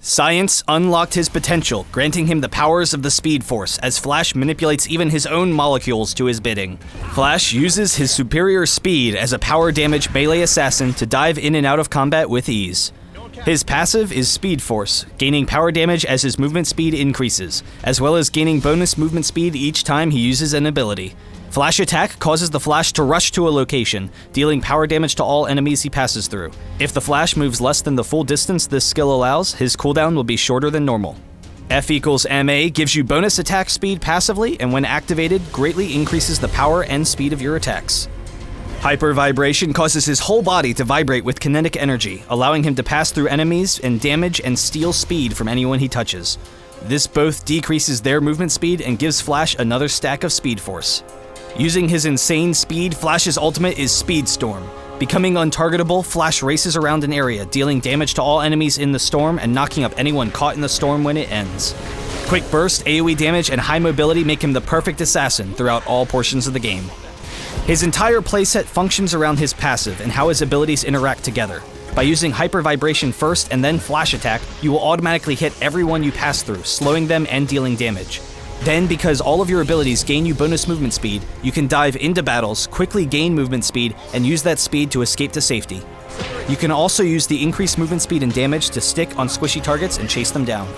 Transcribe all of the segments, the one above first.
Science unlocked his potential, granting him the powers of the Speed Force, as Flash manipulates even his own molecules to his bidding. Flash uses his superior speed as a power damage melee assassin to dive in and out of combat with ease. His passive is Speed Force, gaining power damage as his movement speed increases, as well as gaining bonus movement speed each time he uses an ability. Flash Attack causes the Flash to rush to a location, dealing power damage to all enemies he passes through. If the Flash moves less than the full distance this skill allows, his cooldown will be shorter than normal. F equals MA gives you bonus attack speed passively, and when activated, greatly increases the power and speed of your attacks. Hyper Vibration causes his whole body to vibrate with kinetic energy, allowing him to pass through enemies and damage and steal speed from anyone he touches. This both decreases their movement speed and gives Flash another stack of Speed Force. Using his insane speed, Flash's ultimate is Speed Storm. Becoming untargetable, Flash races around an area, dealing damage to all enemies in the storm and knocking up anyone caught in the storm when it ends. Quick burst, AoE damage, and high mobility make him the perfect assassin throughout all portions of the game. His entire playset functions around his passive and how his abilities interact together. By using Hyper Vibration first and then Flash Attack, you will automatically hit everyone you pass through, slowing them and dealing damage. Then, because all of your abilities gain you bonus movement speed, you can dive into battles, quickly gain movement speed, and use that speed to escape to safety. You can also use the increased movement speed and damage to stick on squishy targets and chase them down.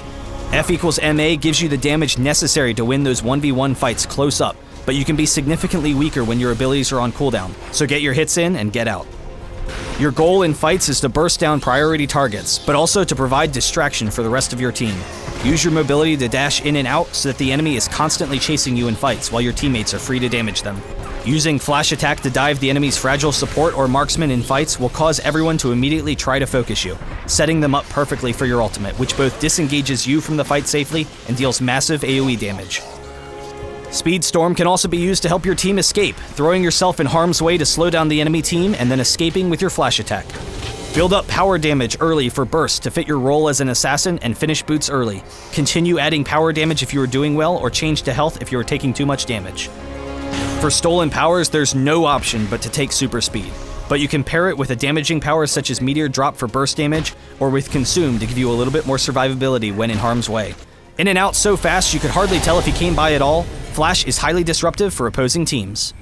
F equals MA gives you the damage necessary to win those 1v1 fights close up, but you can be significantly weaker when your abilities are on cooldown, so get your hits in and get out. Your goal in fights is to burst down priority targets, but also to provide distraction for the rest of your team. Use your mobility to dash in and out so that the enemy is constantly chasing you in fights while your teammates are free to damage them. Using Flash Attack to dive the enemy's fragile support or marksman in fights will cause everyone to immediately try to focus you, setting them up perfectly for your ultimate, which both disengages you from the fight safely and deals massive AoE damage. Speed Storm can also be used to help your team escape, throwing yourself in harm's way to slow down the enemy team and then escaping with your Flash Attack. Build up power damage early for burst to fit your role as an assassin and finish boots early. Continue adding power damage if you are doing well, or change to health if you are taking too much damage. For stolen powers, there's no option but to take super speed, but you can pair it with a damaging power such as Meteor Drop for burst damage, or with Consume to give you a little bit more survivability when in harm's way. In and out so fast you could hardly tell if he came by at all, Flash is highly disruptive for opposing teams.